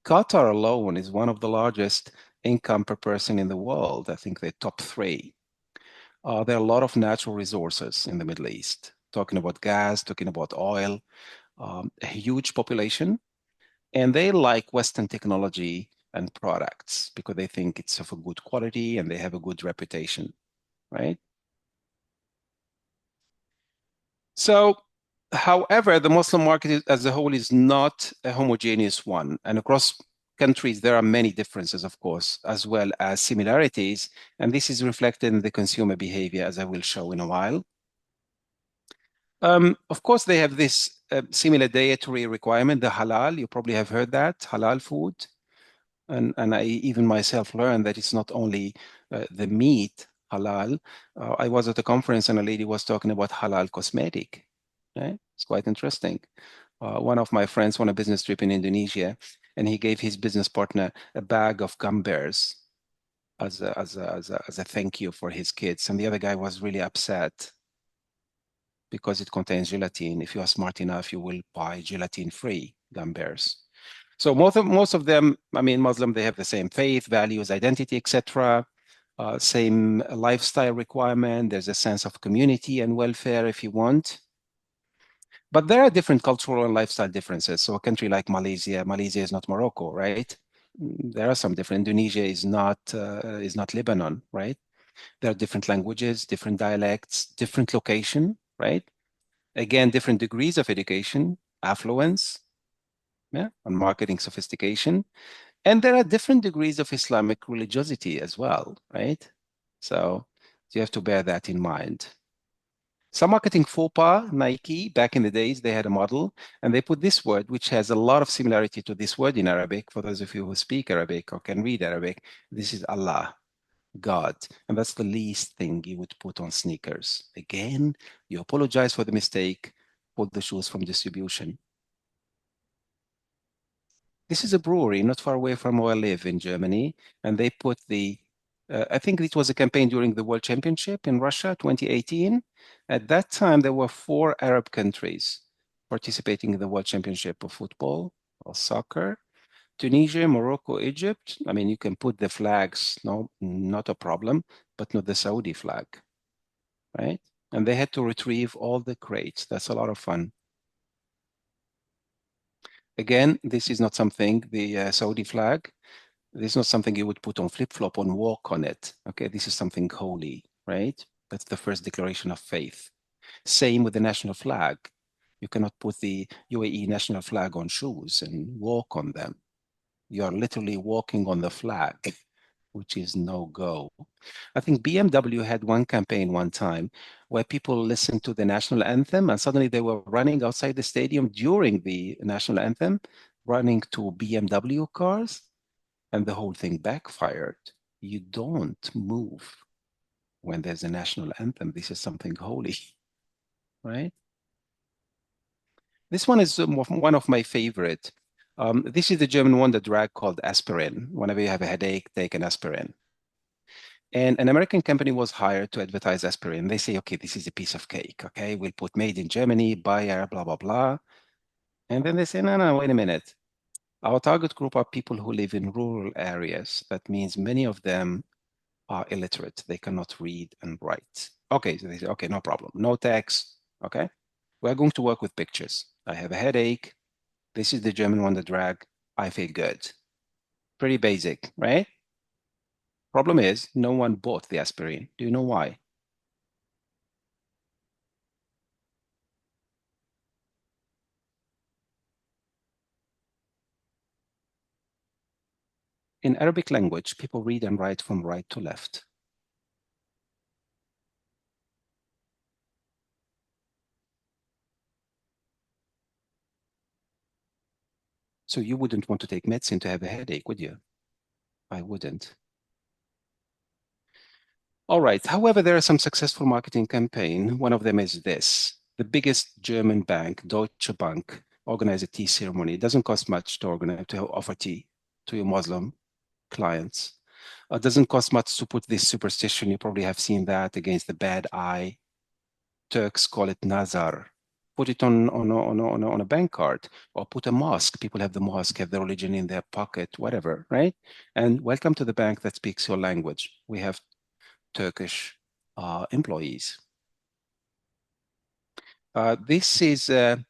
Qatar alone is one of the largest income per person in the world. I think they're top 3. There are a lot of natural resources in the Middle East, talking about gas, talking about oil, a huge population. And they like Western technology and products because they think it's of a good quality and they have a good reputation, right? So, however, the Muslim market as a whole is not a homogeneous one. And across countries, there are many differences, of course, as well as similarities. And this is reflected in the consumer behavior, as I will show in a while. Of course, they have this similar dietary requirement, the halal. You probably have heard that, halal food. And I even myself learned that it's not only the meat, halal. I was at a conference and a lady was talking about halal cosmetic. Right? It's quite interesting. One of my friends went on a business trip in Indonesia, and he gave his business partner a bag of gum bears as a thank you for his kids. And the other guy was really upset because it contains gelatin. If you are smart enough, you will buy gelatin-free gum bears. So most of them, I mean, Muslim, they have the same faith, values, identity, etc. Same lifestyle requirement. There's a sense of community and welfare if you want. But there are different cultural and lifestyle differences. So a country like Malaysia is not Morocco, right? There are some different. Indonesia is not Lebanon, right? There are different languages, different dialects, different location, right? Again, different degrees of education, affluence, yeah, and marketing sophistication. And there are different degrees of Islamic religiosity as well, right? So you have to bear that in mind. Some marketing faux pas, Nike, back in the days, they had a model and they put this word, which has a lot of similarity to this word in Arabic. For those of you who speak Arabic or can read Arabic, this is Allah, God. And that's the least thing you would put on sneakers. Again, you apologize for the mistake, put the shoes from distribution. This is a brewery not far away from where I live in Germany, and they put I think it was a campaign during the World Championship in Russia, 2018. At that time, there were 4 Arab countries participating in the World Championship of football or soccer. Tunisia, Morocco, Egypt. I mean, you can put the flags, no, not a problem, but not the Saudi flag, right? And they had to retrieve all the crates. That's a lot of fun. Again, this is not something, the Saudi flag, this is not something you would put on flip-flop and walk on it. Okay, this is something holy, right? That's the first declaration of faith. Same with the national flag. You cannot put the UAE national flag on shoes and walk on them. You are literally walking on the flag, which is no go. I think BMW had one campaign one time where people listened to the national anthem and suddenly they were running outside the stadium during the national anthem, running to BMW cars, and the whole thing backfired. You don't move when there's a national anthem. This is something holy, right? This one is one of my favorite. This is the German wonder drug called aspirin. Whenever you have a headache, take an aspirin. And an American company was hired to advertise aspirin. They say, okay, this is a piece of cake, okay? We'll put made in Germany, Bayer, blah, blah, blah. And then they say, no, wait a minute. Our target group are people who live in rural areas. That means many of them are illiterate. They cannot read and write. Okay, so they say, okay, no problem. No text, okay? We're going to work with pictures. I have a headache. This is the German Wonder Drag. I feel good. Pretty basic, right? Problem is, no one bought the aspirin. Do you know why? In Arabic language, people read and write from right to left. So you wouldn't want to take medicine to have a headache, would you? I wouldn't. All right. However, there are some successful marketing campaign. One of them is this. The biggest German bank, Deutsche Bank, organized a tea ceremony. It doesn't cost much to organize, to offer tea to your Muslim clients. It doesn't cost much to put this superstition. You probably have seen that against the bad eye. Turks call it nazar. Put it on a bank card, or put a mosque. People have the mosque, have the religion in their pocket, whatever, right? And welcome to the bank that speaks your language. We have Turkish employees. This is a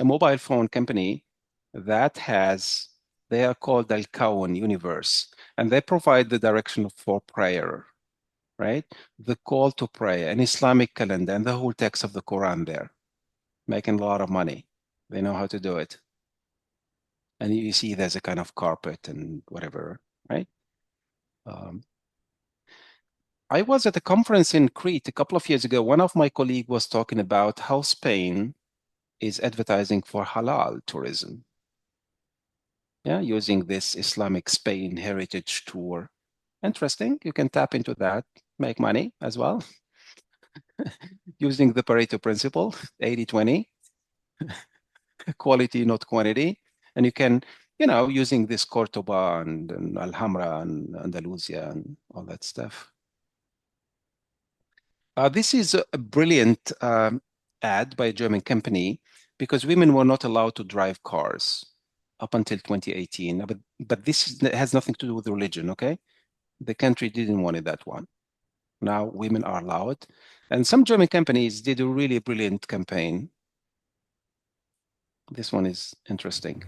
mobile phone company that has, they are called Al-Kawn Universe, and they provide the direction for prayer, right? The call to prayer, an Islamic calendar, and the whole text of the Quran there, making a lot of money. They know how to do it. And you see there's a kind of carpet and whatever, right? I was at a conference in Crete a couple of years ago. One of my colleagues was talking about how Spain is advertising for halal tourism. Yeah, using this Islamic Spain heritage tour. Interesting. You can tap into that, make money as well. Using the Pareto principle, 80-20, quality, not quantity. And you can, using this Cordoba and Alhambra and Andalusia and all that stuff. This is a brilliant ad by a German company because women were not allowed to drive cars up until 2018. But this has nothing to do with religion, okay? The country didn't want it that one. Now women are allowed. And some German companies did a really brilliant campaign. This one is interesting.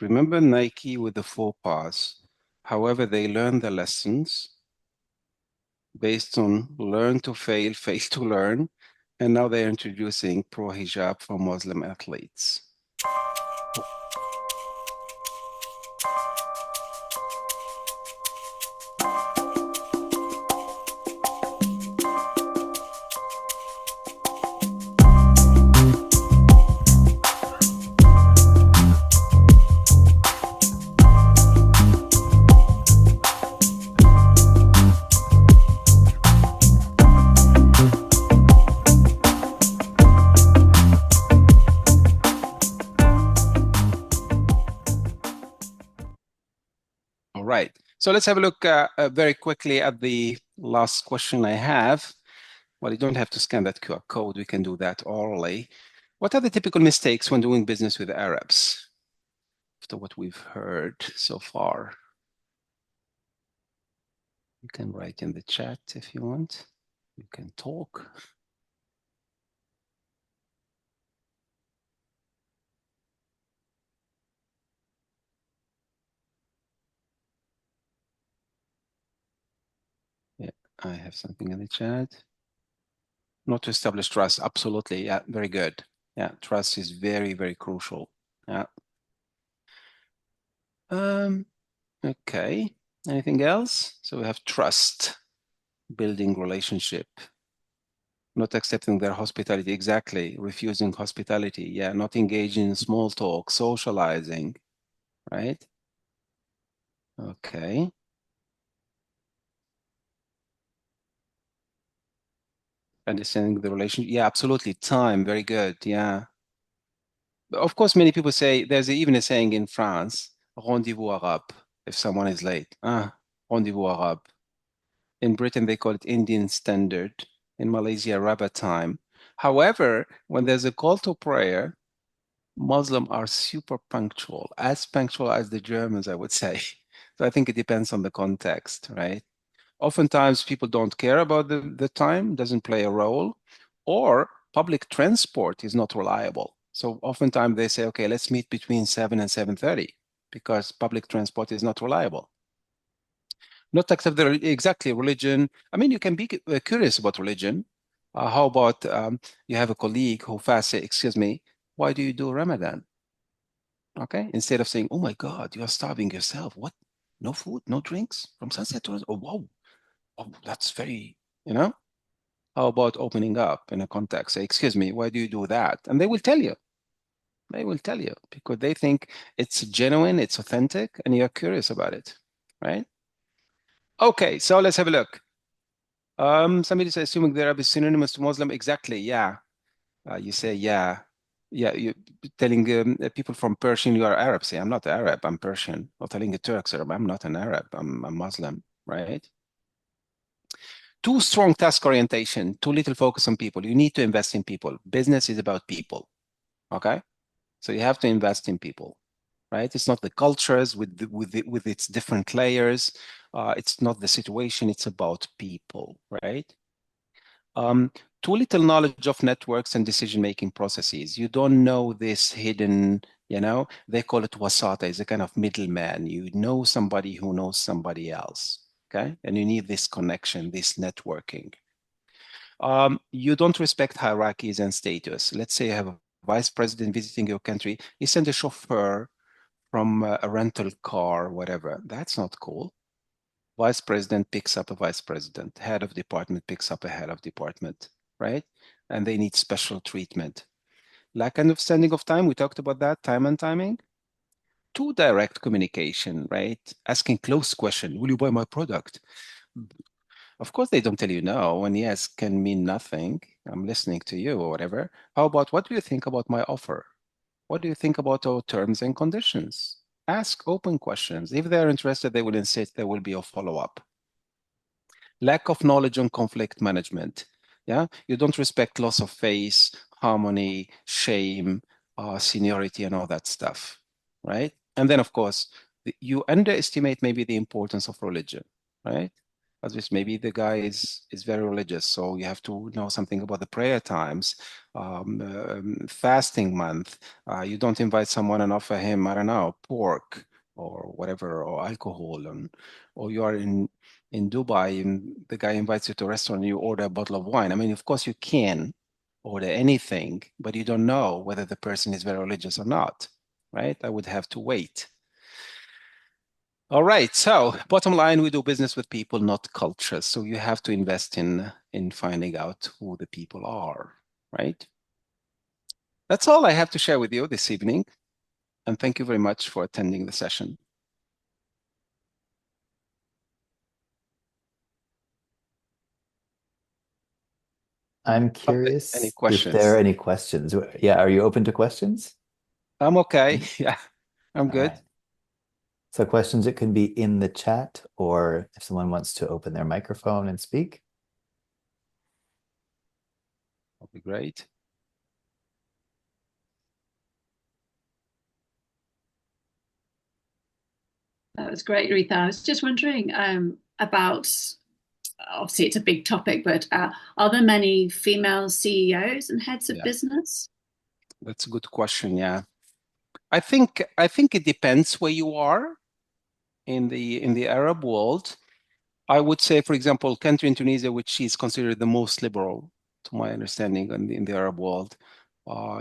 Remember Nike with the 4 Pas. However, they learn the lessons based on learn to fail, fail to learn. And now they're introducing pro hijab for Muslim athletes. Right. So let's have a look very quickly at the last question I have. Well, you don't have to scan that QR code. We can do that orally. What are the typical mistakes when doing business with Arabs? After what we've heard so far. You can write in the chat if you want. You can talk. Yeah, I have something in the chat. Not to establish trust. Absolutely. Yeah, very good. Yeah, trust is very, very crucial. Yeah. Okay. Anything else? So we have trust, building relationship, not accepting their hospitality. Exactly. Refusing hospitality. Yeah, not engaging in small talk, socializing, right? Okay. Understanding the relationship. Yeah, absolutely. Time. Very good. Yeah. Of course, many people say there's even a saying in France, rendezvous arabe, if someone is late. Ah, rendezvous arabe. In Britain, they call it Indian standard. In Malaysia, Rabat time. However, when there's a call to prayer, Muslims are super punctual, as punctual as the Germans, I would say. So I think it depends on the context, right? Oftentimes people don't care about the time, doesn't play a role, or public transport is not reliable. So oftentimes they say, okay, let's meet between 7 and 7:30 because public transport is not reliable. Not accept the exactly religion. I mean, you can be curious about religion. How about you have a colleague who fasts, say, excuse me, why do you do Ramadan? Okay, instead of saying, oh my God, you are starving yourself. What? No food, no drinks from sunset to, oh, whoa. Oh, that's very, you know? How about opening up in a context? Say, excuse me, why do you do that? And they will tell you. They will tell you because they think it's genuine, it's authentic, and you're curious about it, right? Okay, so let's have a look. Somebody says, assuming the Arab is synonymous to Muslim. Exactly, yeah. You say, yeah. Yeah, you're telling people from Persian you are Arab. Say, I'm not Arab, I'm Persian. Or telling the Turks, I'm not an Arab, I'm a Muslim, right? Too strong task orientation, too little focus on people. You need to invest in people. Business is about people, okay? So you have to invest in people, right? It's not the cultures with its different layers. It's not the situation. It's about people, right? Too little knowledge of networks and decision-making processes. You don't know this hidden, they call it wasata. It's a kind of middleman. You know somebody who knows somebody else, okay? And you need this connection, this networking. You don't respect hierarchies and status. Let's say you have a vice president visiting your country. You send a chauffeur from a rental car, whatever. That's not cool. Vice president picks up a vice president. Head of department picks up a head of department, right? And they need special treatment. Lack of understanding of time. We talked about that, time and timing. Too direct communication, right? Asking close question. Will you buy my product? Of course, they don't tell you no, and yes can mean nothing. I'm listening to you or whatever. How about what do you think about my offer? What do you think about our terms and conditions? Ask open questions. If they're interested, they will insist there will be a follow-up. Lack of knowledge on conflict management. Yeah, you don't respect loss of face, harmony, shame, seniority, and all that stuff, right? And then, of course, you underestimate maybe the importance of religion, right? As this maybe the guy is very religious, so you have to know something about the prayer times, fasting month. You don't invite someone and offer him, I don't know, pork or whatever, or alcohol, or you are in Dubai and the guy invites you to a restaurant and you order a bottle of wine. I mean, of course you can order anything, but you don't know whether the person is very religious or not, right? I would have to wait. All right, so bottom line, we do business with people, not cultures. So you have to invest in finding out who the people are, right? That's all I have to share with you this evening. And thank you very much for attending the session. I'm Any curious if there are questions? any questions. Yeah, are you open to questions? I'm okay. Yeah, I'm All good. right. So questions, it can be in the chat or if someone wants to open their microphone and speak. That'll be great. That was great, Ritha. I was just wondering, about, obviously it's a big topic, but are there many female CEOs and heads of Yeah. business? That's a good question. Yeah. I think it depends where you are in the Arab world. I would say, for example, country in Tunisia, which is considered the most liberal, to my understanding, in the Arab world,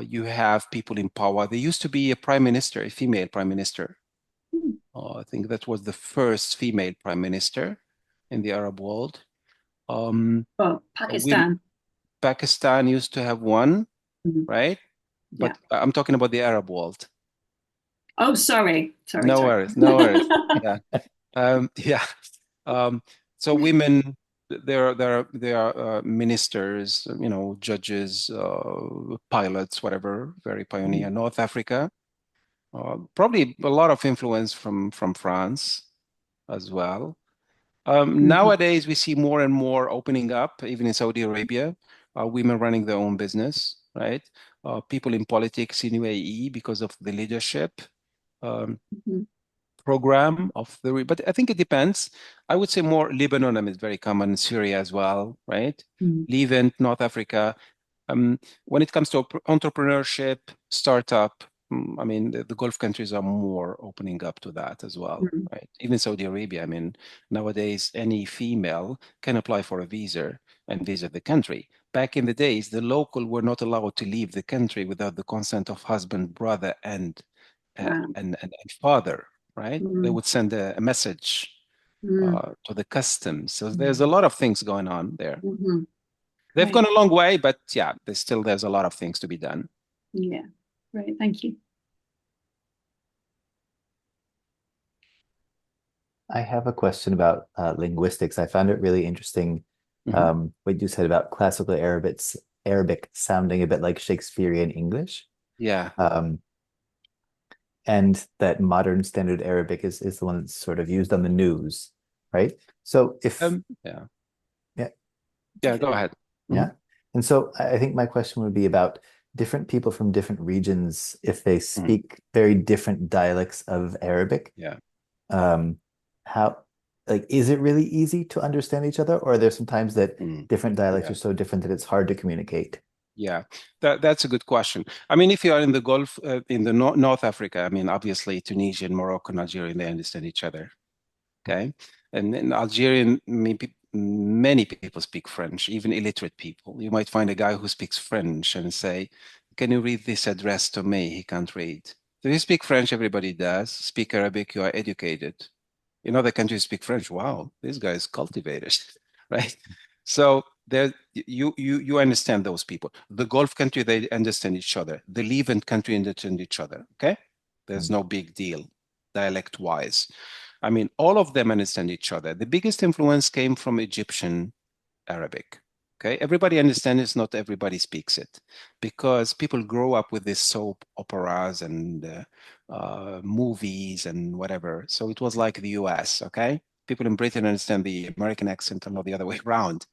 you have people in power. There used to be a prime minister, a female prime minister. I think that was the first female prime minister in the Arab world. Well, Pakistan. Pakistan used to have one, right? Yeah. But I'm talking about the Arab world. Oh, sorry. No worries. Yeah. Yeah. So women, there are ministers, judges, pilots, whatever, very pioneer. North Africa, probably a lot of influence from France as well. Nowadays, we see more and more opening up, even in Saudi Arabia, women running their own business, right? People in politics in UAE because of the leadership program but I think it depends. I would say more Lebanon, is very common, Syria as well, right? Levant, North Africa. When it comes to entrepreneurship, startup, the Gulf countries are more opening up to that as well, right? Even Saudi Arabia, nowadays any female can apply for a visa and visit the country. Back in the days, the local were not allowed to leave the country without the consent of husband, brother, and father, right? They would send a message to the customs. So there's a lot of things going on there. They've gone a long way, but yeah, there's a lot of things to be done. Yeah, great, thank you. I have a question about linguistics. I found it really interesting what you said about classical Arabic sounding a bit like Shakespearean English. Yeah. And that modern standard Arabic is the one that's sort of used on the news, right? So if go ahead. Yeah. And so I think my question would be about different people from different regions, if they speak very different dialects of Arabic. Yeah. Is it really easy to understand each other, or are there sometimes that different dialects are so different that it's hard to communicate? Yeah, that's a good question. If you are in the Gulf, in the North Africa, obviously Tunisian, Moroccan, Algerian, they understand each other. Okay. And in Algerian, many people speak French, even illiterate people. You might find a guy who speaks French and say, "Can you read this address to me?" He can't read. So you speak French, everybody does. Speak Arabic, you are educated. In other countries, speak French. Wow, this guy is cultivated, right? So there, you understand those people. The Gulf country, they understand each other. The Levant country understand each other. Okay, there's no big deal, dialect-wise. All of them understand each other. The biggest influence came from Egyptian Arabic. Okay, everybody understands it, not everybody speaks it, because people grow up with these soap operas and movies and whatever. So it was like the US, okay? People in Britain understand the American accent and not the other way around.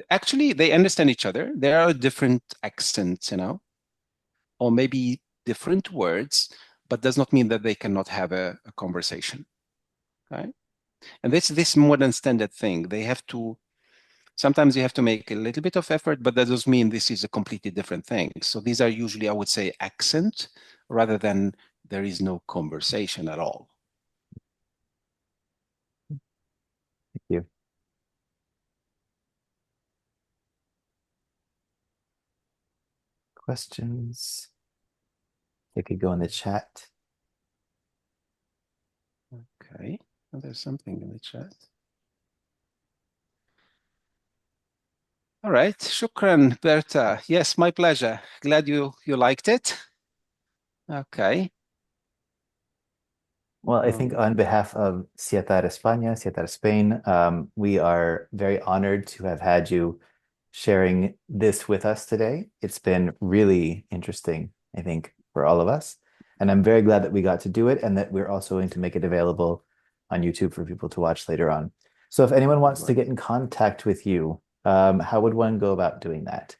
Actually, they understand each other. There are different accents, or maybe different words, but does not mean that they cannot have a conversation, okay? And this modern standard thing, sometimes you have to make a little bit of effort, but that doesn't mean this is a completely different thing. So these are usually, I would say, accent rather than there is no conversation at all. Thank you. Questions? They could go in the chat. Okay, well, there's something in the chat. All right, shukran, Berta. Yes, my pleasure. Glad you liked it. Okay. Well, I think on behalf of Cietar España, Cietar Spain, we are very honored to have had you sharing this with us today. It's been really interesting, I think, for all of us. And I'm very glad that we got to do it and that we're also going to make it available on YouTube for people to watch later on. So if anyone wants to get in contact with you, how would one go about doing that?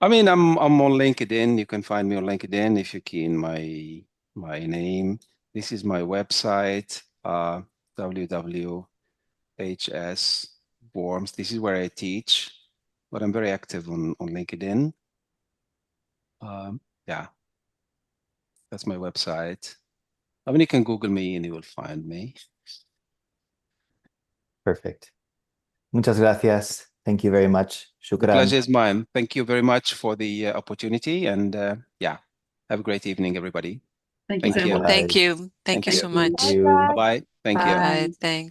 I'm on LinkedIn. You can find me on LinkedIn if you key in my name. This is my website, www HS Worms. This is where I teach, but I'm very active on LinkedIn. Yeah, that's my website. I mean, you can Google me and you will find me. Perfect. Muchas gracias. Thank you very much. The Shukran. pleasure is mine. Thank you very much for the opportunity, and yeah, have a great evening, everybody. Thank you Thank so you. much. Thank you. Thank Thank you you. so much. you. Bye-bye. Bye-bye. Thank you. Bye. Bye. Thanks.